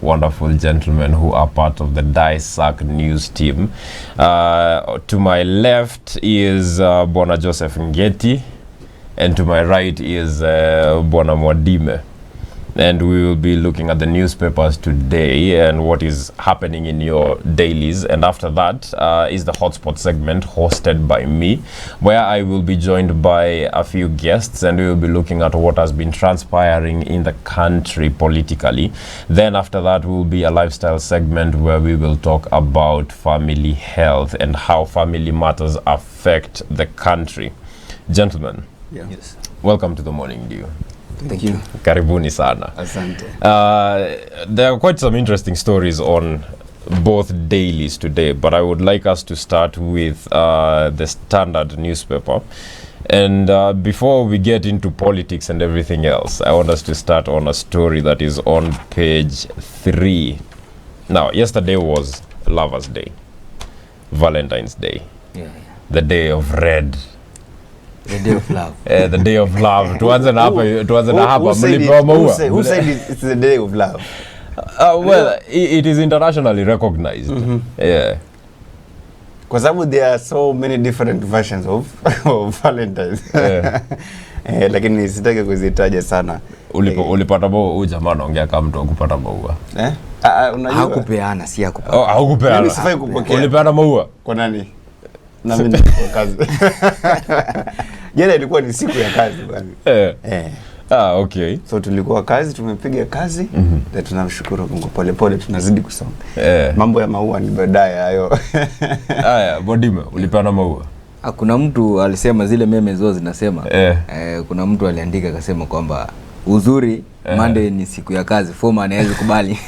wonderful gentlemen who are part of the Dissect News team. To my left is Bwana Joseph Ngeti, and to my right is Bwana Mwadime. And we will be looking at the newspapers today and what is happening in your dailies. And after that is the hotspot segment hosted by me, where I will be joined by a few guests and we will be looking at what has been transpiring in the country politically. Then after that will be a lifestyle segment where we will talk about family health and how family matters affect the country. Gentlemen, yes. Welcome to the Morning Dew. Thank you. Karibuni sana. Asante. There are quite some interesting stories on both dailies today, but I would like us to start with the Standard newspaper. And before we get into politics and everything else, I want us to start on a story that is on page 3. Now, yesterday was Lover's Day, Valentine's Day, the day of red. The day of love. The day of love. Tuanze na hapa mlipewa maua. Who said it's the day of love? Well, it is internationally recognized. Yeah. Kwa sababu there are so many different versions of Valentine's. Yeah. Lakini sitaki kuzitaja sana. Ulipata maua, huyu jamaa anaongea kama mtu akupata maua. Unajua? Hakupeana, si hakupeana. Oh, hakupeana. Mimi sifai kupokea. Ulipeana maua? Kwa nani? Na mimi nilikuwa kazi. Jana ilikuwa ni siku ya kazi bwana. Okay. So tulikuwa kazi, tumepiga kazi, na tunamshukuru Mungu, pole pole tunazidi kusonga. Mambo ya maua ni baadaye hayo. Haya, Bodime, ulipeana maua? Kuna mtu alisema zile meme zote zinasema. Kuna mtu aliandika akasema kwamba uzuri Monday ni siku ya kazi, forma anaweza kubali.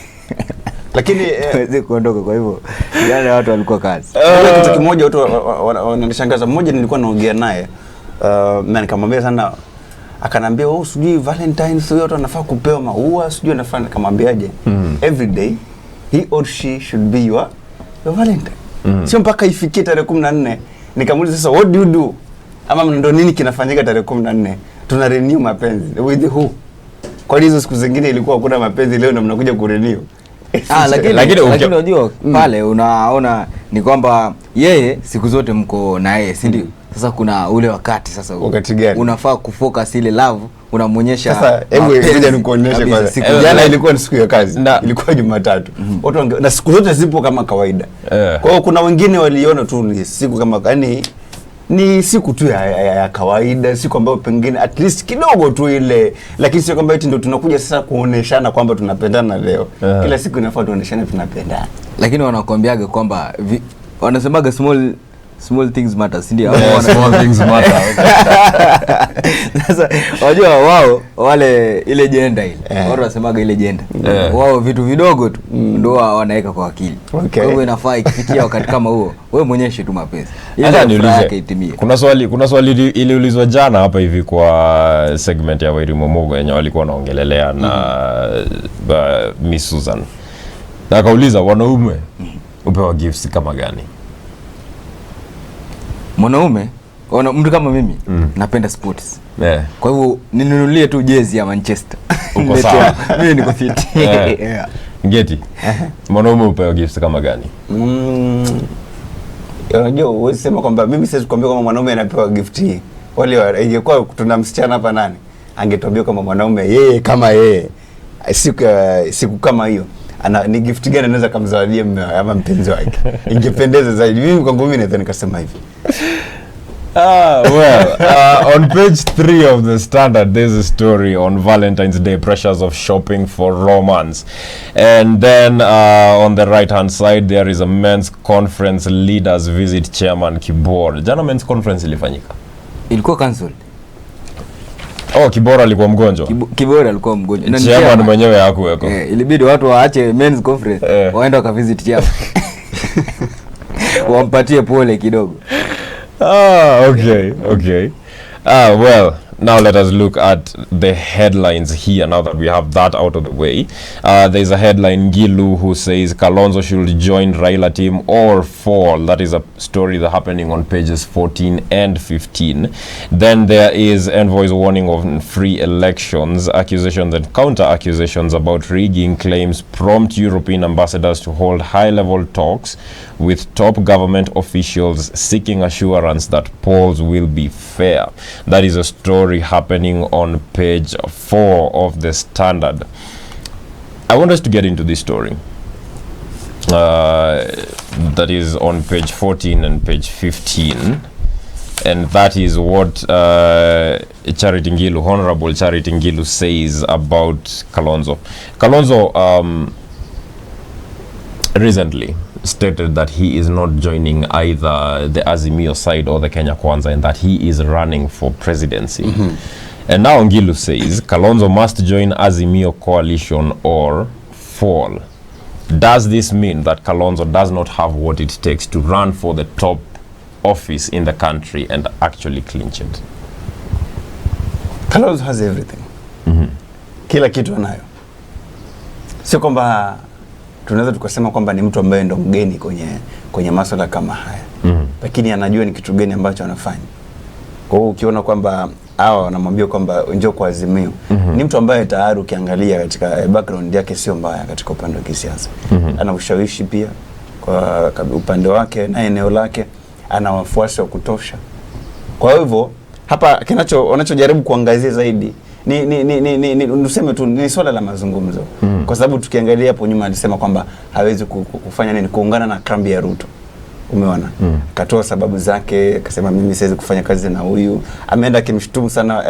Lakini hawezi kuondoka, kwa hivyo yale watu walikuwa kazi. Kitu kimoja watu wananishangaza, mmoja nilikuwa naongea naye na nikamwambia sana, akanambia sijui Valentine's sio watu wanafaa kupewa maua, sijui anafaa, nikamwambiaje every day he or she should be your Valentine. Sio mpaka ifikie tarehe 14. Nikamuuliza sasa, what do you do? Ama ndo nini kinafanyika tarehe 14? Tuna renew mapenzi with who? Kwa hizo siku zingine ilikuwa kuna mapenzi, leo ndo mnakuja ku renew. Lakini unajua pale unaona ni kwamba yeye siku zote mko na yeye, si ndio? Sasa kuna ule wakati sasa unafaa kufocus ile love, unamuonyesha. Sasa hebu ngoja nikuonyeshe kwanza. Jana ilikuwa ni siku ya kazi, ilikuwa Jumatatu. Watu na siku zote zipo kama kawaida. Kwa hiyo kuna wengine waliona tu ni siku kama, yani ni siku tu ya kawaida, siku ambayo pengine at least kidogo tu ile, lakini sio kwamba eti ndio tunakuja sasa kuoneshana kwamba tunapendana leo. Kila siku inafaa tuoneshane tunapendana. Lakini wanakuambiaga kwamba wanasemaga small things matter, si ndio? Small things matter. Sasa wajua wao wale ile jenda ile. Wao wanasemaga ile jenda. Wao vitu vidogo tu ndio wanaweka kwa akili. Kwa hiyo inafaa ikifikia wakati kama huo, wewe muonyeshe tu mapenzi. Hata niulize. Kuna swali iliulizwa jana hapa hivi kwa segment ya Wairi Momogo yenye walikuwa wanaongelelea na Miss Susan. Na akauliza wanaume upewa gifts kama gani? Mwanaume, mtu kama mimi napenda sports. Kwa hivyo ninunulie tu jezi ya Manchester. Uko sawa. Mimi niko fit. Ngeti. Mwanaume upewa gifts kama gani? Unajua wewe sema kwamba mimi siwezi kuambia kama mwanaume anapewa gift hii. Wale ingekuwa tuna msichana hapa nani angetuambia kama mwanaume yeye kama yeye siku kama hiyo ni gift gani anaweza kumzawadia ama mpenzi wake. Ingependeza zaidi. Mimi kwangu mimi naweza nikasema hivi. On page 3 of the Standard, there's a story on Valentine's Day, pressures of shopping for romance. And then on the right-hand side, there is a men's conference leaders visit Chairman Kibor. Jana men's conference ilifanyika? Ilikuwa cancelled. Kibora alikuwa mgonjwa. Kibora alikuwa mgonjwa. Chairman mwenyewe hakuweko. Ilibidi watu waache men's conference, waende wakavisit chairman. Wampatie pole kidogo. Okay. Well, now let us look at the headlines here. Now that we have that out of the way, there's a headline, Gilu, who says Kalonzo should join Raila team or fall. That is a story that's happening on pages 14 and 15. Then there is Envoy's warning of free elections, accusations and counter accusations about rigging claims prompt European ambassadors to hold high-level talks with top government officials seeking assurance that polls will be fair. That is a story happening on page 4 of the Standard. I want us to get into this story. That is on page 14 and page 15. And that is what Charity Ngilu, Honorable Charity Ngilu, says about Kalonzo. Kalonzo recently stated that he is not joining either the Azimio side or the Kenya Kwanza, and that he is running for presidency. And now Ngilu says Kalonzo must join Azimio coalition or fall. Does this mean that Kalonzo does not have what it takes to run for the top office in the country and actually clinch it? Kalonzo has everything. Kila kitu anayo. Sio kwamba tunaweza tukasema kwamba ni mtu ambaye ndo mgeni kwenye masuala kama haya. Lakini anajua ni kitu gani ambacho anafanya. Kwa hiyo ukiona kwamba hawa wanamwambia kwamba njoo kwa Azimio, ni mtu ambaye tayari ukiangalia katika background yake sio mbaya katika upande wa kisiasa. Ana ushawishi pia kwa upande wake na eneo lake, ana wafuasi wa kutosha. Kwa hivyo hapa wanachojaribu kuangazia zaidi niseme tu ni swala la mazungumzo. Kwa sababu tukiangalia hapo nyuma alisema kwamba hawezi kufanya nini, kuungana na kambi ya Ruto. Umeona? Katoa sababu zake, akasema mimi siwezi kufanya kazi na huyu. Ameenda akimshutumu sana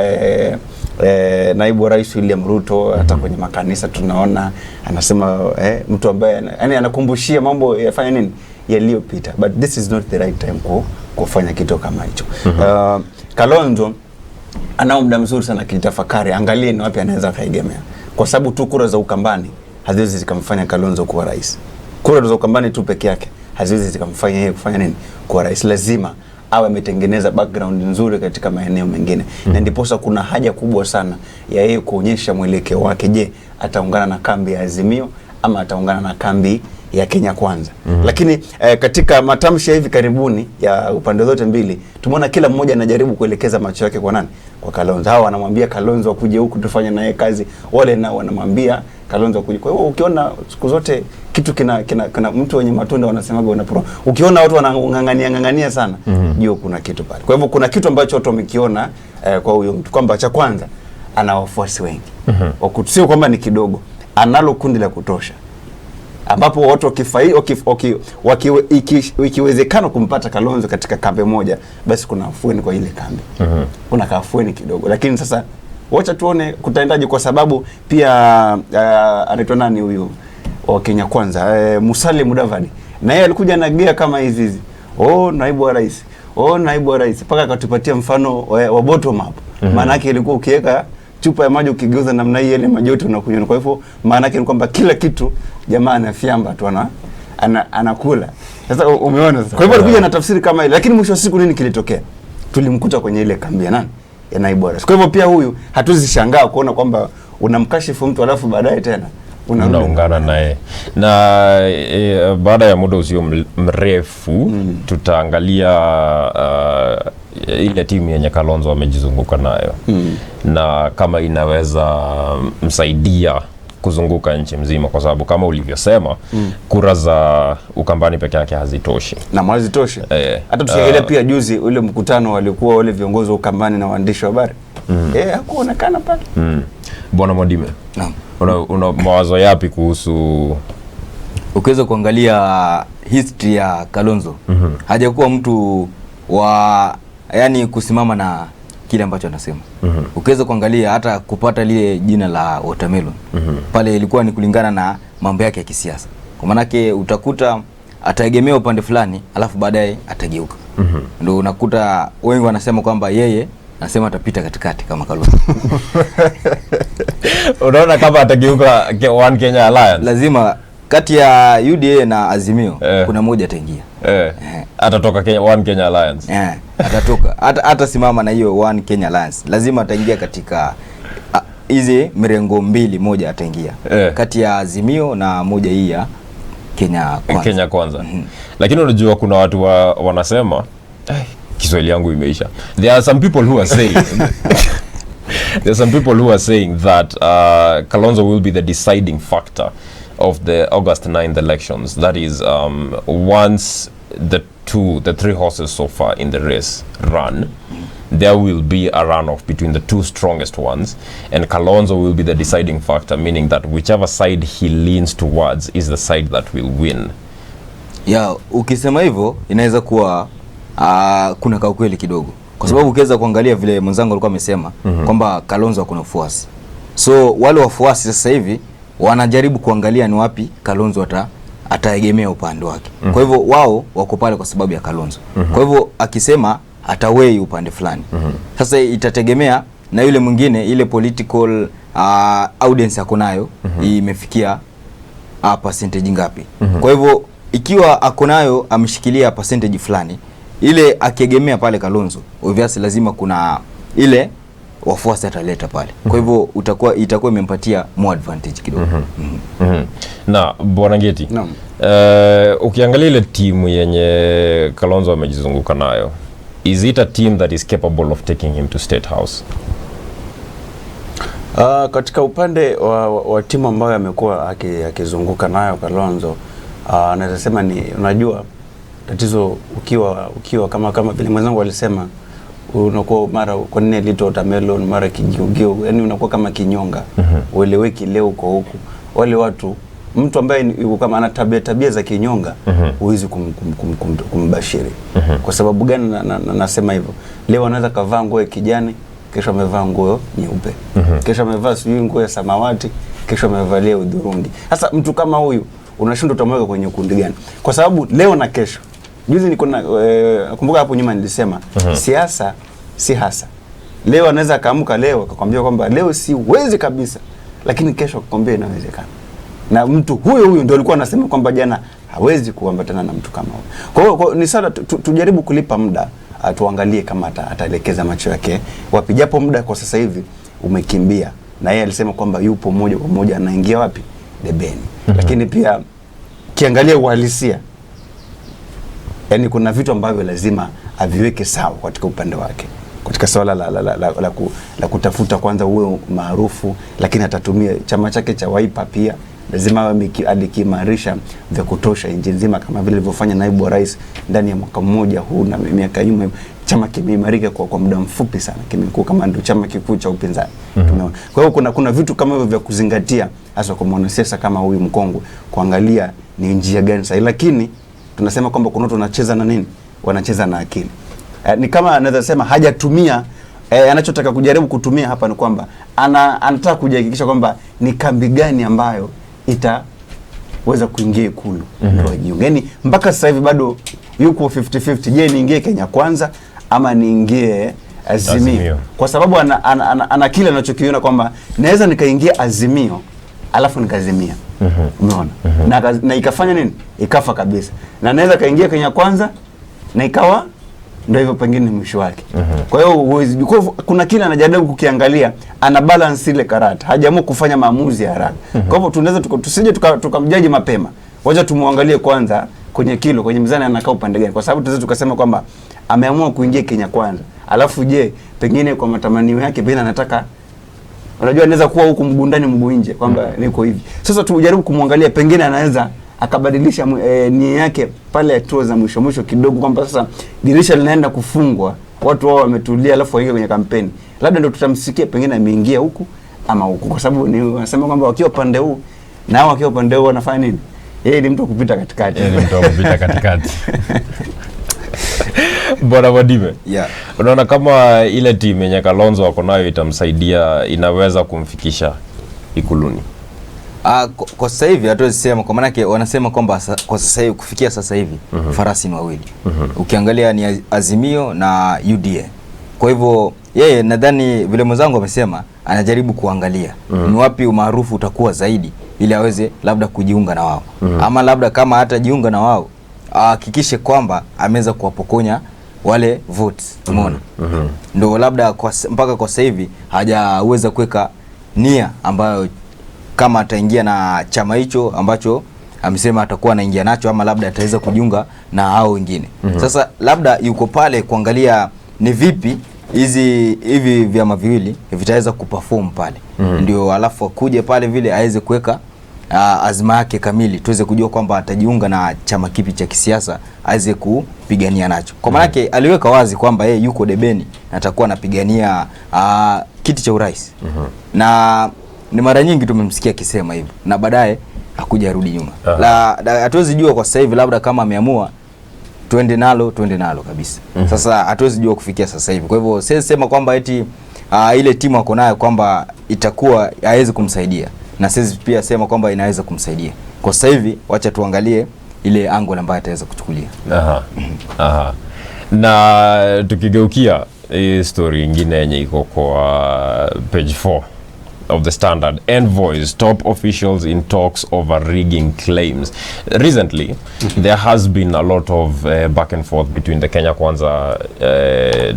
naibu rais William Ruto, hata kwenye makanisa tunaona anasema mtu ambaye yani anakumbushia mambo yafanya nini yaliyopita, but this is not the right time kufanya kitu kama hicho. Kalonzo anao muda mzuri sana kitafakari, angalie ni wapi anaweza kaegemea, kwa sababu tu kura za Ukambani haziwezi zikamfanya Kalonzo kuwa rais. Kura za Ukambani tu peke yake haziwezi zikamfanya yeye kufanya nini, kuwa rais. Lazima awe ametengeneza background nzuri katika maeneo mengine. Na ndiposa kuna haja kubwa sana ya yeye kuonyesha mwelekeo wake. Je, ataungana na kambi ya Azimio ama ataungana na kambi ya Kenya Kwanza? Lakini katika matamshi hivi karibuni ya upande zote mbili, tumeona kila mmoja anajaribu kuelekeza macho yake kwa nani? Kwa Kalonzo. Hao wanamwambia Kalonzo akuje huku tufanye naye kazi, wale nao wanamwambia Kalonzo akuje. Kwa hiyo ukiona siku zote kitu kina mtu wenye matunda wanasemaga unapro. Ukiona watu wanangangania sana, jua kuna kitu pale. Kwa hivyo kuna kitu ambacho watu wamekiona kwa huyo mtu, kwamba cha kwanza ana wafuasi wengi. Sio kwamba ni kidogo, analo kundi la kutosha, ambapo watu ikiwezekana kumpata Kalonzo katika kambi moja, basi kuna afueni kwa ile kambi. Kuna kafueni kidogo. Lakini sasa wacha tuone kutaendaje, kwa sababu pia anaitwa nani huyu wa Kenya Kwanza, Musalia Mudavadi, na yeye alikuja na gea kama hizi. Naibu wa rais. Naibu wa rais. Paka akatupatia mfano wa bottom up. Maana yake ilikuwa ukiweka chupa ya maji ukigeuza namna hii ile maji yote unakunywa. Kwa hivyo maana yake ni kwamba kila kitu jamaa anafiamba tu anakula. Sasa umeona sasa. Kwa hivyo alikuja na tafsiri kama ile, lakini mwisho wa siku nini kilitokea? Tulimkuta kwenye ile kambi ya nani? Ya naibu wa rais. Kwa hivyo pia huyu hatuwezi shangaa kuona kwamba unamkashifu mtu alafu baadaye tena unaungana naye. Na baada ya muda usio mrefu tutaangalia ile timu yenye Kalonzo amejizunguka nayo, na kama inaweza msaidia kuzunguka nchi mzima, kwa sababu kama ulivyosema kura za Ukambani peke yake hazitoshi. Na hazitoshi. Hata tukiangalia pia juzi ule mkutano walikuwa wale viongozi wa Ukambani na waandishi wa habari. Hakuonekana pale. Bwana Modime. Naam. Una mawazo yapi kuhusu, ukiweza kuangalia history ya Kalonzo? Hajakuwa mtu wa yani kusimama na kile ambacho anasema. Ukiweza kuangalia hata kupata lile jina la watermelon pale ilikuwa ni kulingana na mambo yake ya kisiasa. Kwa maana yake utakuta ataegemea upande fulani alafu baadaye atageuka. Ndio unakuta wengi wanasema kwamba yeye anasema atapita katikati kama Kalonzo. Unaona kama atageuka One Kenya Alliance. Lazima kati ya UDA na Azimio kuna moja ataingia. Atatoka Kenya, One Kenya Alliance. Atatoka. Hata simama na hiyo One Kenya Alliance. Lazima ataingia katika hizi mirengo mbili, moja ataingia. Kati ya Azimio na moja hii ya Kenya Kwanza. Kenya Kwanza. Lakini unajua kuna watu wanasema Kiswahili yangu imeisha. There are some people who are saying that Kalonzo will be the deciding factor of the August 9th elections. That is, once the three horses so far in the race run, there will be a runoff between the two strongest ones, and Kalonzo will be the deciding factor, meaning that whichever side he leans towards is the side that will win. Ukisema hivyo inaweza kuwa kuna kaukweli kidogo, kwa sababu ukiweza kuangalia vile mwenzangu alikuwa amesema kwamba Kalonzo kuna wafuasi. So wale wafuasi sasa hivi wanajaribu kuangalia ni wapi Kalonzo ataegemea upande wake. Kwa hivyo wao wako pale kwa sababu ya Kalonzo. Kwa hivyo akisema atawei upande fulani. Sasa itategemea na yule mwingine, ile political audience yako nayo imefikia percentage ngapi. Kwa hivyo ikiwa ako nayo ameshikilia percentage fulani, ile akiegemea pale Kalonzo, obviously lazima kuna ile wafuasi ataleta pale. Kwa hivyo itakuwa imempatia more advantage kidogo. Na Bwana Ngeti, ukiangalia ile timu yenye Kalonzo amejizunguka nayo, is it a team that is capable of taking him to State House? Katika upande wa timu ambayo amekuwa akizunguka nayo Kalonzo, naweza sema ni, unajua tatizo ukiwa kama vile mwenzangu alisema, unakuwa mara kwa nini little watermelon, mara kigiugio, yani unakuwa kama kinyonga. Ueleweki leo uko huku. Wale watu, mtu ambaye yuko kama ana tabia za kinyonga, huwezi kumbashiri. Kwa sababu gani nasema hivyo? Leo anaweza kavaa nguo ya kijani, kesho amevaa nguo nyeupe. Kesho amevaa sijui nguo ya samawati, kesho amevalia udhurungi. Sasa mtu kama huyu unashindwa utamweka kwenye kundi gani? Kwa sababu leo na kesho. Juzi niko nakumbuka hapo nyuma nilisema siasa si hasa. Leo anaweza kaamka leo akakwambia kwamba leo siwezi kabisa, lakini kesho akakwambia inawezekana. Na mtu huyo ndio alikuwa anasema kwamba jana hawezi kuambatana na mtu kama huyo. Kwa hiyo ni sana tujaribu kulipa muda, tuangalie kama ataelekeza macho yake wapi, japo muda kwa sasa hivi umekimbia. Na yeye alisema kwamba yupo moja kwa moja anaingia wapi? Debeni. Lakini pia kiangalia uhalisia, yani kuna vitu ambavyo lazima aviweke sawa katika upande wake. Katika swala la kutafuta kwanza uwe maarufu, lakini atatumia chama chake cha Wiper pia. Lazima alikimarisha vya kutosha nchi nzima, kama vile alivyofanya naibu wa rais ndani ya mwaka mmoja huu na miaka nyuma. Chama kimeimarika kwa muda mfupi sana, kimekuwa kama ndio chama kikuu cha upinzani. Kwa hiyo kuna vitu kama hivyo vya kuzingatia, hasa kwa mwanasiasa kama huyu mkongwe, kuangalia ni njia gani sahihi. Lakini tunasema kwamba kuna watu wanacheza na nini? Wanacheza na akili. Ni kama anaweza sema hajatumia anachotaka kujaribu kutumia hapa ni kwamba anataka kujihakikisha kwamba ni kambi gani ambayo itaweza kuingia Ikulu ndio ajiunge. Yani mpaka sasa hivi bado yuko 50-50. Je, niingie Kenya Kwanza ama niingie Azimio? Kwa sababu ana kile anachokiona kwamba naweza nikaingia Azimio alafu nikazimia. Umeona? Na ikafanya nini? Ikafa kabisa. Na naweza kaingia Kenya Kwanza na ikawa ndio hivyo pengine mwisho wake. Kwa hiyo kuna kile anajaribu kukiangalia, ana balance ile karata. Hajaamua kufanya maamuzi ya haraka. Kwa hivyo tunaweza tusije tukamjaji mapema. Wacha tumuangalie kwanza kwenye kilo, kwenye mizani anakaa upande gani. Kwa sababu tunaweza tukasema kwamba ameamua kuingia Kenya Kwanza. Alafu je, pengine kwa matamanio yake pengine anataka, unajua anaweza kuwa huko mguu ndani mguu nje kwamba niko hivi. Sasa tujaribu kumwangalia, pengine anaweza akabadilisha nia yake pale hatua za mwisho kidogo, kwamba sasa dirisha linaenda kufungwa, watu wao wametulia, alafu waingie kwenye kampeni. Labda ndio tutamsikia pengine ameingia huku ama huku, kwa sababu ni wanasema kwamba wakiwa pande huu na hao wakiwa pande huu wanafanya nini? Yeye ni mtu kupita katikati. Bwana Wadime, unaona kama ile timu yenye Kalonzo wako nayo itamsaidia, inaweza kumfikisha Ikuluni? Kwa sasa hivi hatuwezi sema, kwa maana yake wanasema kwamba kwa sasa hivi kufikia sasa hivi farasi ni wawili. Ukiangalia ni Azimio na UDA. Kwa hivyo yeye nadhani vile mwenzangu amesema anajaribu kuangalia ni wapi umaarufu utakuwa zaidi ili aweze labda kujiunga na wao. Ama labda kama hatajiunga na wao, hakikishe kwamba ameweza kuwapokonya wale votes, umeona. Ndio labda mpaka kwa sasa hivi hajaweza kuweka nia ambayo kama ataingia na chama hicho ambacho amesema atakuwa anaingia nacho, ama labda ataweza kujiunga na hao wengine. Sasa labda yuko pale kuangalia ni vipi hivi vyama viwili vitaweza kuperform pale. Ndio alafu akuje pale vile aweze kuweka azma yake kamili, tuweze kujua kwamba atajiunga na chama kipi cha kisiasa aweze kupigania nacho. Kwa maana yake aliweka wazi kwamba yeye yuko debeni na atakuwa anapigania kiti cha urais. Na ni mara nyingi tumemsikia akisema hivyo, na baadaye hakuja rudi nyuma. Hatuwezi jua kwa sasa hivi, labda kama ameamua twende nalo kabisa. Sasa hatuwezi jua kufikia sasa hivi. Kwa hivyo siwezi sema kwamba eti ile timu ako nayo kwamba itakuwa haiwezi kumsaidia, na siwezi pia sema kwamba inaweza kumsaidia. Kwa sasa hivi wacha tuangalie ile angle ambayo ataweza kuchukulia. Na tukigeukia story nyingine yenye iko kwa page 4 of the Standard, envoys top officials in talks over rigging claims. Recently, there has been a lot of back and forth between the Kenya Kwanza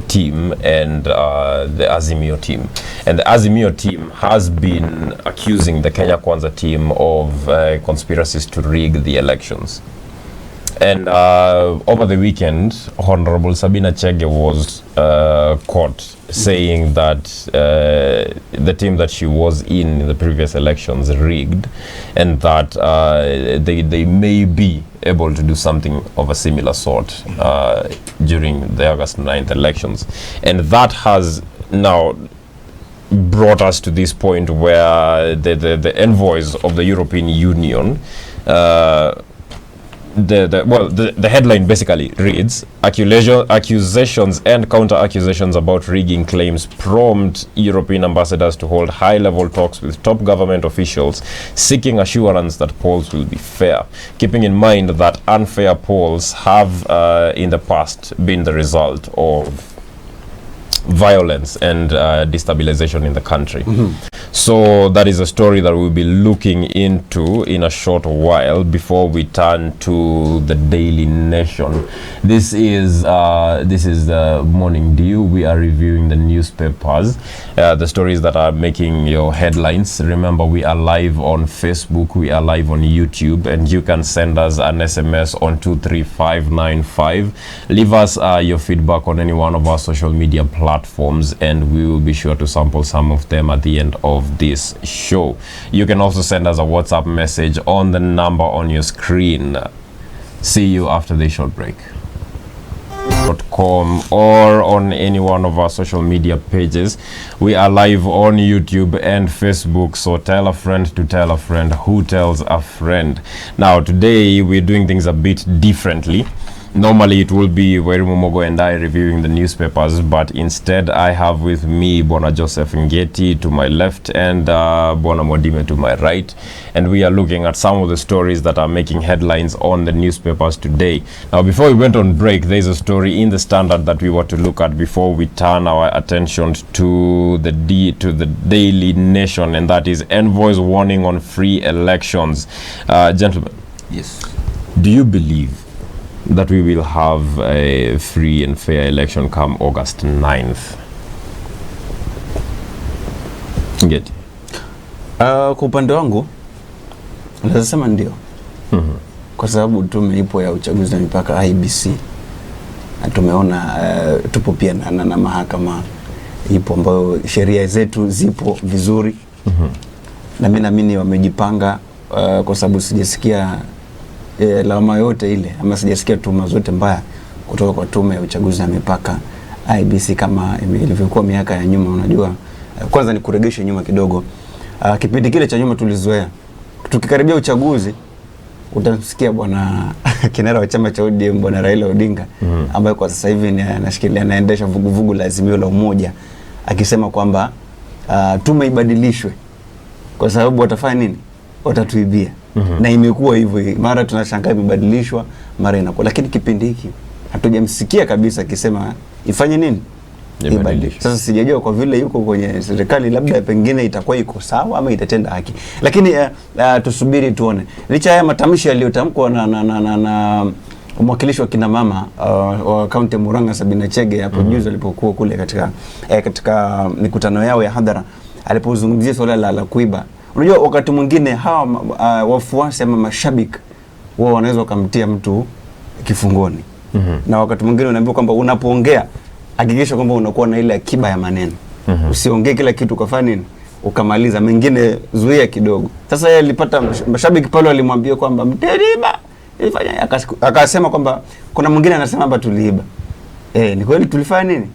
team and the Azimio team. And the Azimio team has been accusing the Kenya Kwanza team of conspiracies to rig the elections. And over the weekend, Honorable Sabina Chege was caught saying that the team that she was in the previous elections rigged, and that they may be able to do something of a similar sort during the August 9th elections. And that has now brought us to this point where the envoys of the European Union, the headline basically reads, accusations and counter-accusations about rigging claims prompt European ambassadors to hold high-level talks with top government officials seeking assurance that polls will be fair, keeping in mind that unfair polls have in the past been the result of violence and destabilization in the country. So that is a story that we'll be looking into in a short while before we turn to the Daily Nation. This is the Morning Dew. We are reviewing the newspapers, the stories that are making your headlines. Remember, we are live on Facebook, we are live on YouTube, and you can send us an SMS on 23595. Leave us your feedback on any one of our social media platforms, and we will be sure to sample some of them at the end of this show. You can also send us a WhatsApp message on the number on your screen. See you after the short break. .com or on any one of our social media pages. We are live on YouTube and Facebook, so tell a friend to tell a friend who tells a friend. Now today we're doing things a bit differently. Normally it will be Weri Momogo and I reviewing the newspapers, but instead I have with me Bwana Joseph Ngeti to my left and Bwana Modime to my right, and we are looking at some of the stories that are making headlines on the newspapers today. Now, before we went on break, there's a story in the Standard that we want to look at before we turn our attention to the Daily Nation, and that is envoys warning on free elections. Gentlemen, yes, do you believe that we will have a free and fair election come August 9th? Get. Kwa upande wangu naweza sema ndio. Kwa sababu tume ipo ya uchaguzi na mipaka IBC. Na tumeona tupo pia na mahakama ipo ambayo sheria zetu zipo vizuri. Na mimi naamini wamejipanga, kwa sababu sijasikia lawama yote ile, ama sijasikia tuma zote mbaya kutoka kwa tume ya uchaguzi na mipaka IBC kama ilivyokuwa miaka ya nyuma. Unajua, kwanza ni kuregesha nyuma kidogo. Kipindi kile cha nyuma tulizoea, tukikaribia uchaguzi utamsikia bwana kinara wa chama cha ODM bwana Raila Odinga, ambaye kwa sasa hivi anaendesha vuguvugu la Azimio la Umoja, akisema kwamba tume ibadilishwe kwa sababu watafanya nini? Watatuibia. Na imekuwa hivyo, mara tunashangaa imebadilishwa, mara inakuwa. Lakini kipindi hiki hatujamsikia kabisa akisema ifanye nini? ibadilishwe. Sasa sijajua kwa vile yuko kwenye serikali, labda pengine itakuwa iko sawa ama itatenda haki, lakini tusubiri tuone. Licha ya matamshi yaliyotamkwa na mwakilishi wa kina mama wa kaunti ya Murang'a Sabina Chege hapo juzi alipokuwa kule katika mikutano yao ya hadhara, alipozungumzia swala la kuiba. Unajua wakati mwingine hawa wafuasi ama mashabiki wao wanaweza kumtia mtu kifungoni. Na wakati mwingine unaambiwa kwamba unapoongea hakikisha kwamba unakuwa na ile akiba ya maneno. Usiongee kila kitu ukafanya nini ukamaliza, mengine zuia kidogo. Sasa yeye alipata mashabiki pale walimwambia kwamba mteriba ilifanya, akasema kwamba kuna mwingine anasema hapa tuliiba. Ni kweli tulifanya nini?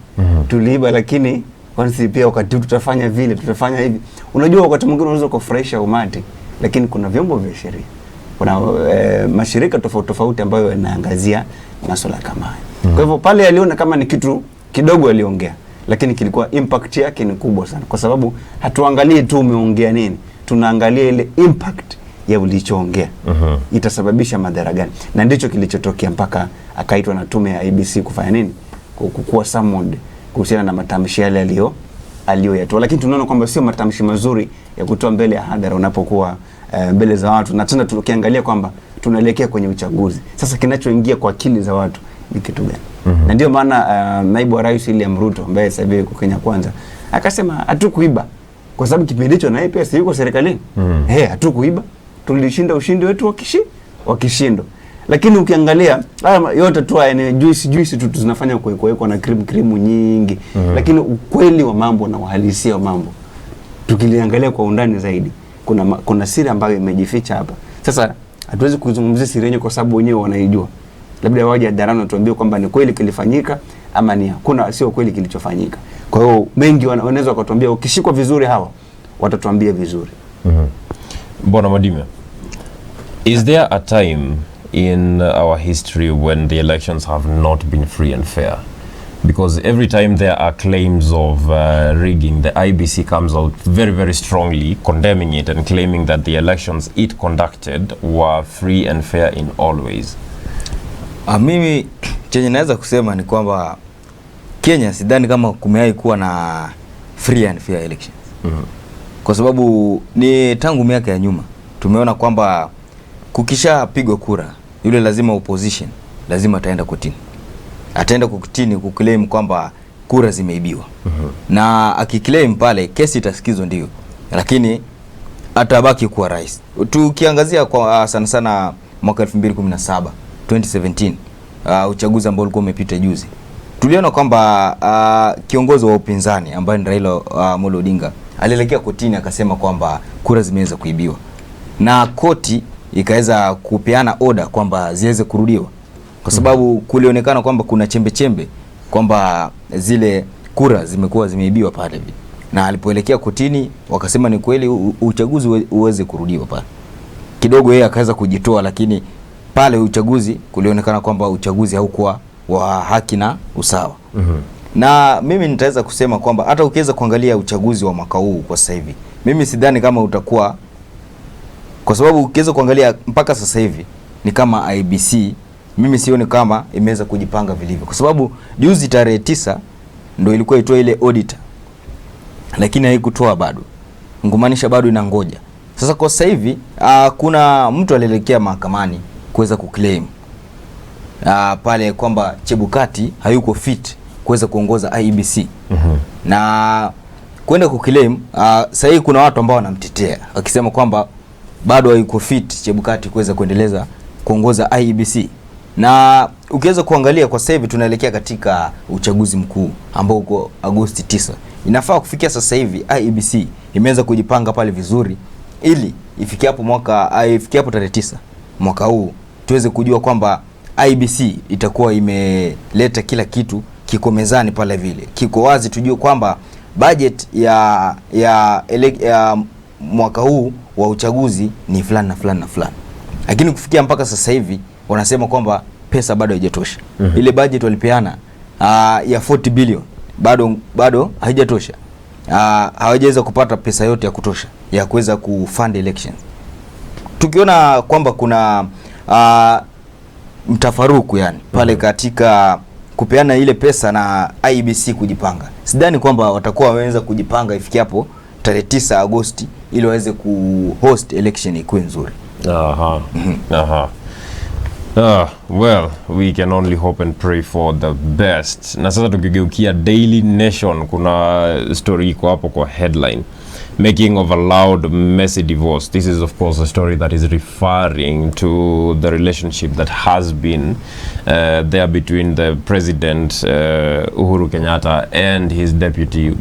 Tuliiba, lakini kwanza pia wakati tutafanya vile, tutafanya hivi. Unajua wakati mwingine unaweza kufurahisha umati, lakini kuna vyombo vya sheria. Kuna mashirika tofauti ambayo yanaangazia masuala kama haya. Kwa hivyo pale aliona kama ni kitu kidogo aliongea, lakini kilikuwa impact yake ni kubwa sana, kwa sababu hatuangalie tu umeongea nini, tunaangalia ile impact ya ulichoongea. Itasababisha madhara gani? Na ndicho kilichotokea mpaka akaitwa na tume ya IEBC kufanya nini? Kuwa summoned kuhusiana na matamshi yale aliyoyatoa. Lakini tunaona kwamba sio matamshi mazuri ya kutoa mbele ya hadhara unapokuwa mbele za watu, na tena tukiangalia kwamba tunaelekea kwenye uchaguzi. Sasa kinachoingia kwa akili za watu ni kitu gani? Na ndio maana naibu wa rais William Ruto ambaye sasa hivi yuko Kenya Kwanza akasema hatukuiba, kwa sababu kipindi hicho naye pia yuko serikalini. Hatukuiba, tulishinda ushindi wetu wa kishindo. Lakini ukiangalia haya yote tu yani juice tu zinafanya kuwekwa na cream nyingi. Lakini ukweli wa mambo na uhalisia wa mambo tukiliangalia kwa undani zaidi, kuna siri ambayo imejificha hapa. Sasa hatuwezi kuzungumzia siri yenyewe kwa sababu wenyewe wanaijua. Labda waje hadharani tuambie kwamba ni kweli kilifanyika ama ni hakuna, sio kweli kilichofanyika. Kwa hiyo mengi wanaweza kutuambia, ukishikwa vizuri hawa watatuambia vizuri. Bwana Madime, is there a time in our history when the elections have not been free and fair? Because every time there are claims of rigging, the IEBC comes out very, very strongly condemning it and claiming that the elections it conducted were free and fair in all ways. Mimi chenye naweza kusema ni kwamba Kenya sidhani kama kumewahi kuwa na free and fair elections. Kwa sababu ni tangu miaka ya nyuma tumeona kwamba kukisha pigwa kura, yule lazima opposition lazima ataenda kotini. Ataenda kotini kuclaim kwamba kura zimeibiwa. Na akiclaim pale kesi itasikizwa ndio, lakini atabaki kuwa rais. Tukiangazia kwa sana mwaka 2017 2017 uchaguzi ambao ulikuwa umepita juzi, tuliona kwamba kiongozi wa upinzani ambaye ni Raila Amolo Odinga alielekea kotini akasema kwamba kura zimeweza kuibiwa, na koti ikaweza kupeana order kwamba ziweze kurudiwa, kwa sababu kulionekana kwamba kuna chembe kwamba zile kura zimekuwa zimeibiwa pale hivi. Na alipoelekea kotini wakasema ni kweli uchaguzi uweze kurudiwa pale. Kidogo yeye akaweza kujitoa, lakini pale uchaguzi kulionekana kwamba uchaguzi haukuwa wa haki na usawa. Na mimi nitaweza kusema kwamba hata ukiweza kuangalia uchaguzi wa mwaka huu kwa sasa hivi, mimi sidhani kama utakuwa, kwa sababu ukiweza kuangalia mpaka sasa hivi ni kama IEBC, mimi sioni kama imeweza kujipanga vilivyo, kwa sababu juzi tarehe 9 ndio ilikuwa itoe ile auditor, lakini haikutoa bado, ngumaanisha bado inangoja. Sasa kwa sasa hivi kuna mtu alielekea mahakamani kuweza kuclaim pale kwamba Chebukati hayuko fit kuweza kuongoza IEBC. Na kwenda kuclaim sasa hivi kuna watu ambao wanamtetea akisema kwamba bado hayuko fit Chebukati kuweza kuendeleza kuongoza IEBC. Na ukiweza kuangalia kwa sasa hivi tunaelekea katika uchaguzi mkuu ambao uko Agosti 9. Inafaa kufikia sasa hivi IEBC imeweza kujipanga pale vizuri ili ifikiapo tarehe 9 mwaka huu tuweze kujua kwamba IEBC itakuwa imeleta kila kitu kiko mezani pale vile. Kiko wazi, tujue kwamba budget ya mwaka huu wa uchaguzi ni fulani na fulani na fulani. Lakini kufikia mpaka sasa hivi wanasema kwamba pesa bado haijatosha. Ile budget walipeana ya 40 billion bado haijatosha. Hawajaweza kupata pesa yote ya kutosha ya kuweza kufund elections. Tukiona kwamba kuna mtafaruku yani pale katika kupeana ile pesa na IEBC kujipanga. sidhani kwamba watakuwa wameweza kujipanga ifikia hapo tarehe 9 Agosti ili waweze kuhost election ikuwe nzuri. Well, we can only hope and pray for the best. Na sasa tukigeukia Daily Nation, kuna story iko hapo kwa headline, making of a loud messy divorce. This is of course a story that is referring to the relationship that has been there between the president Uhuru Kenyatta and his deputy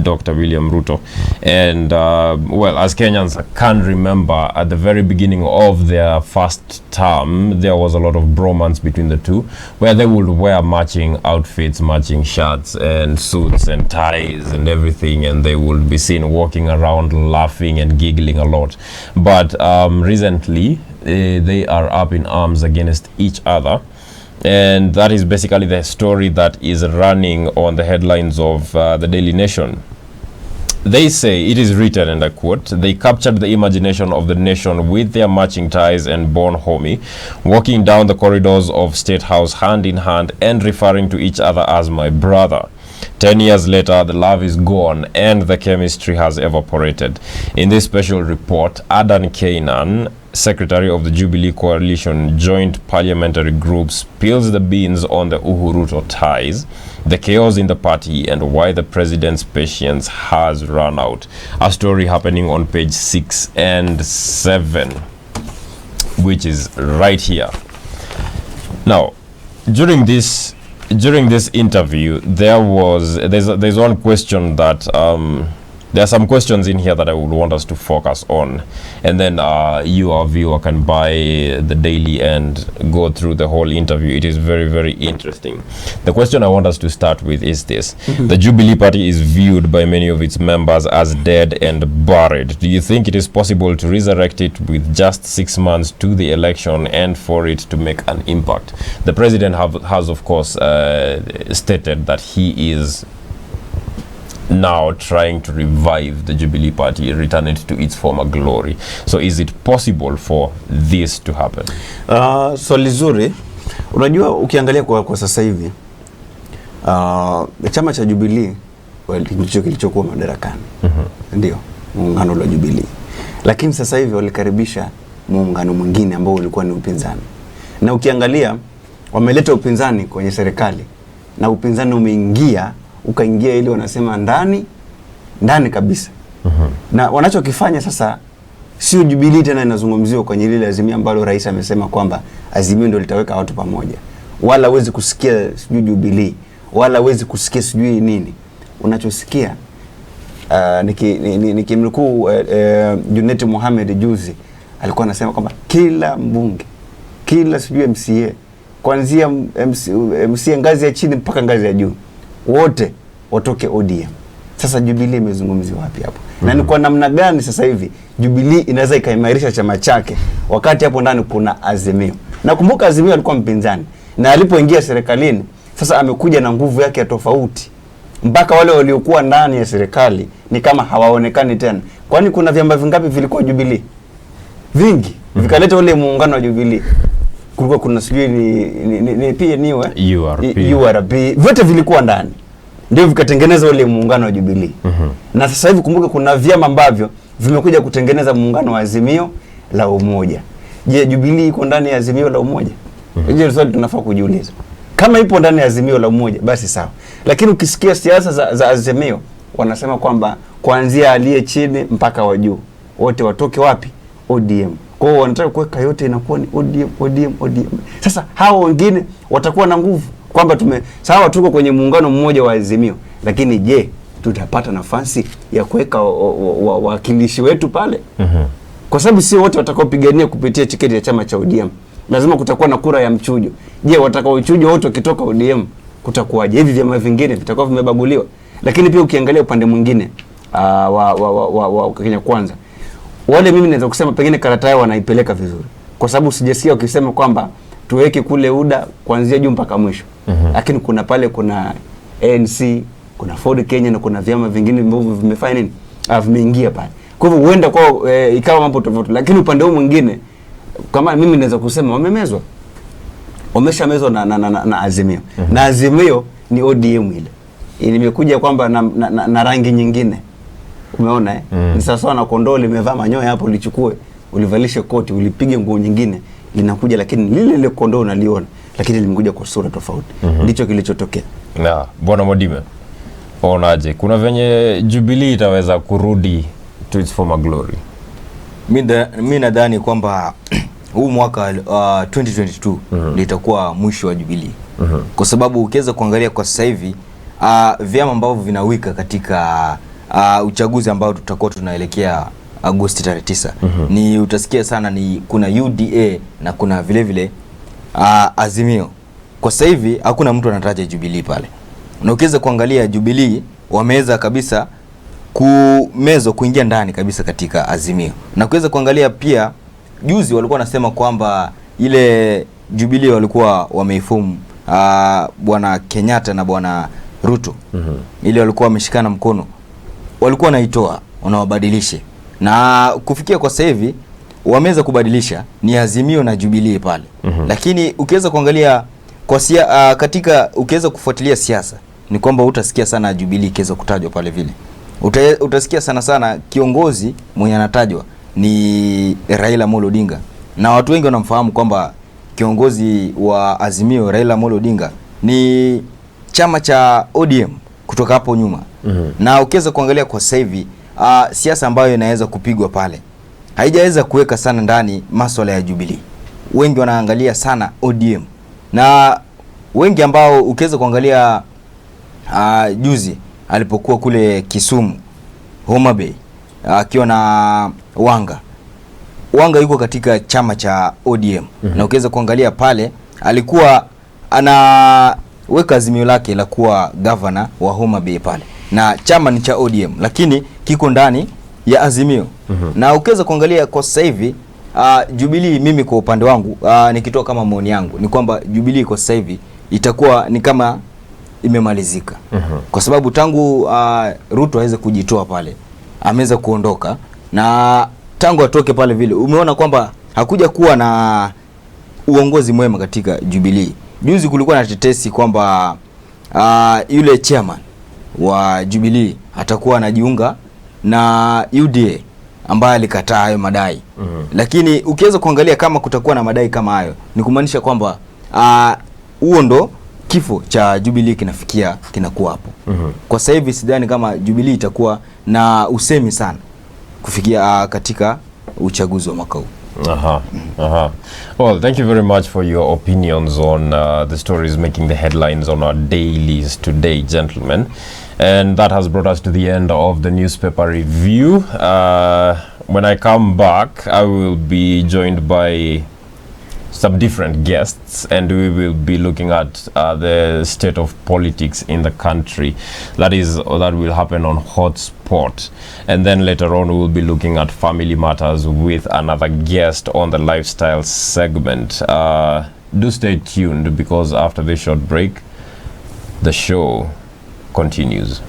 Dr. William Ruto. And well, as Kenyans can remember, at the very beginning of their first term, there was a lot of bromance between the two, where they would wear matching outfits, matching shirts and suits and ties and everything, and they would be seen walking around laughing and giggling a lot. But recently they are up in arms against each other, and that is basically the story that is running on the headlines of the Daily Nation. They say, it is written, and I quote, "They captured the imagination of the nation with their matching ties and born homie, walking down the corridors of State House hand in hand and referring to each other as my brother. 10 years later, the love is gone and the chemistry has evaporated." In this special report, Adan Keynan, Secretary of the Jubilee Coalition Joint Parliamentary Group, spills the beans on the Uhuru ties, the chaos in the party, and why the president's patience has run out. A story happening on page 6 and 7, which is right here. Now, during this interview, there's one question that there are some questions in here that I would want us to focus on, and then you, our viewer, can buy the Daily and go through the whole interview. It is very, very interesting. The question I want us to start with is this. The Jubilee Party is viewed by many of its members as dead and buried. Do you think it is possible to resurrect it with just 6 months to the election and for it to make an impact? The president has of course stated that he is now trying to revive the Jubilee Party, return it to its former glory. So is it possible for this to happen? Swali zuri. Unajua, ukiangalia kwa sasa hivi chama cha Jubilee ndicho kilichokuwa madarakani. Ndio, muungano wa Jubilee. Lakini sasa hivi walikaribisha muungano mwingine ambao ulikuwa ni upinzani. Na ukiangalia wameleta upinzani kwenye serikali, na upinzani ukaingia ili wanasema ndani kabisa. Na wanachokifanya sasa sio Jubilee tena inazungumziwa kwenye ile azimio ambalo rais amesema kwamba azimio ndio litaweka watu pamoja. Wala huwezi kusikia sijui Jubilee, wala huwezi kusikia sijui nini. Unachosikia nikimnukuu Junet Mohamed juzi alikuwa anasema kwamba kila mbunge, kila sijui MCA, kuanzia MCA ngazi ya chini mpaka ngazi ya juu, wote watoke ODM. Sasa Jubilee imezungumziwa wapi hapo? Na ni kwa namna gani sasa hivi Jubilee inaweza ikaimarisha chama chake wakati hapo ndani kuna Azimio? Nakumbuka Azimio alikuwa mpinzani, na alipoingia serikalini sasa amekuja na nguvu yake ya tofauti, mpaka wale waliokuwa ndani ya serikali ni kama hawaonekani tena. Kwani kuna vyama vingapi vilikuwa Jubilee? Vingi. Vikaleta ule muungano wa Jubilee. Kulikuwa kuna sijui ni PNU, URP, vyote vilikuwa ndani, ndio vikatengeneza ule muungano wa Jubilee. Na sasa hivi kumbuka kuna vyama ambavyo vimekuja kutengeneza muungano wa Azimio la Umoja. Je, Jubilee iko ndani ya Azimio la Umoja? Hiyo swali tunafaa kujiuliza. Kama ipo ndani ya Azimio la Umoja basi sawa, lakini ukisikia siasa za Azimio wanasema kwamba kuanzia aliye chini mpaka wa juu wote watoke wapi? ODM. Kwa hiyo wanataka kuweka yote inakuwa ni ODM. Sasa hao wengine watakuwa na nguvu kwamba sawa tuko kwenye muungano mmoja wa Azimio, lakini je, tutapata nafasi ya kuweka wakilishi wetu pale? Kwa sababu sio wote watakaopigania kupitia tiketi ya chama cha ODM. Lazima kutakuwa na kura ya mchujo. Je, watakaochujo wote wakitoka ODM kutakuwaje? Hivi vyama vingine vitakuwa vimebaguliwa? Lakini pia ukiangalia upande mwingine wa Kenya Kwanza, wale mimi naweza kusema pengine karata yao wanaipeleka vizuri, kwa sababu sijasikia ukisema kwamba tuweke kule UDA kuanzia juu mpaka mwisho. Lakini kuna pale kuna ANC, kuna Ford Kenya, na kuna vyama vingine ambavyo vimefanya nini? Vimeingia pale. Kwa hivyo huenda kwa ikawa mambo tofauti, lakini upande huu mwingine kama mimi naweza kusema wameshamezwa na Azimio. Na Azimio ni ODM ile. Limekuja kwamba na rangi nyingine. Umeona Ni sawa na kondoo limevaa manyoya hapo, ulichukue, ulivalishe koti, ulipige nguo nyingine, linakuja lakini lile kondoo unaliona, lakini limekuja kwa sura tofauti. Ndicho kilichotokea. Na Bwana Modime, onaje? Kuna venye Jubilee itaweza kurudi to its former glory? Mimi nadhani kwamba huu mwaka 2022 litakuwa mwisho wa Jubilee. Kwa sababu ukiweza kuangalia kwa sasa hivi vyama ambavyo vinawika katika uchaguzi ambao tutakuwa tunaelekea Agosti tarehe 9, ni utasikia sana ni kuna UDA na kuna vile vile Azimio. Kwa sasa hivi hakuna mtu anataja Jubilee pale. Na ukiweza kuangalia Jubilee wameweza kabisa kuingia ndani kabisa katika Azimio. Na ukiweza kuangalia pia juzi walikuwa wanasema kwamba ile Jubilee walikuwa wameifumu Bwana Kenyatta na Bwana Ruto. Ile walikuwa wameshikana mkono. Walikuwa wanaitoa, wanawabadilishe. Na kufikia kwa sasa hivi wameweza kubadilisha ni Azimio na Jubilee pale. Lakini ukiweza kuangalia kwa katika ukiweza kufuatilia siasa ni kwamba utasikia sana Jubilee ikiweza kutajwa pale vile. Utasikia sana kiongozi mwenye anatajwa ni Raila Amolo Odinga. Na watu wengi wanamfahamu kwamba kiongozi wa Azimio Raila Amolo Odinga ni chama cha ODM kutoka hapo nyuma. Na ukiweza kuangalia kwa sasa hivi siasa ambayo inaweza kupigwa pale haijaweza kuweka sana ndani masuala ya Jubilee. Wengi wanaangalia sana ODM. Na wengi ambao ukiweza kuangalia juzi alipokuwa kule Kisumu, Homa Bay, akiwa na Wanga yuko katika chama cha ODM. Na ukiweza kuangalia pale alikuwa anaweka azimio lake la kuwa governor wa Homa Bay pale. Na chama ni cha ODM lakini kiko ndani ya Azimio. Na ukiweza kuangalia kwa sasa hivi Jubilee, mimi kwa upande wangu nikitoa kama maoni yangu ni kwamba Jubilee kwa sasa hivi itakuwa ni kama imemalizika. Kwa sababu tangu Ruto aweze kujitoa pale, ameweza kuondoka, na tangu atoke pale vile umeona kwamba hakuja kuwa na uongozi mwema katika Jubilee. Juzi kulikuwa na tetesi kwamba yule chairman wa Jubilee atakuwa anajiunga na UDA ambaye alikataa hayo madai. Lakini ukiweza kuangalia kama kutakuwa na madai kama hayo, ni kumaanisha kwamba huo ndo kifo cha Jubilee kinakuwa hapo. Kwa sasa hivi sidhani kama Jubilee itakuwa na usemi sana kufikia katika uchaguzi wa mwaka huu. Well, thank you very much for your opinions on the stories making the headlines on our dailies today, gentlemen. And that has brought us to the end of the newspaper review. When I come back, I will be joined by some different guests, and we will be looking at the state of politics in the country. That will happen on Hotspot. And then later on, we will be looking at family matters with another guest on the lifestyle segment. Do stay tuned, because after this short break, the show continues.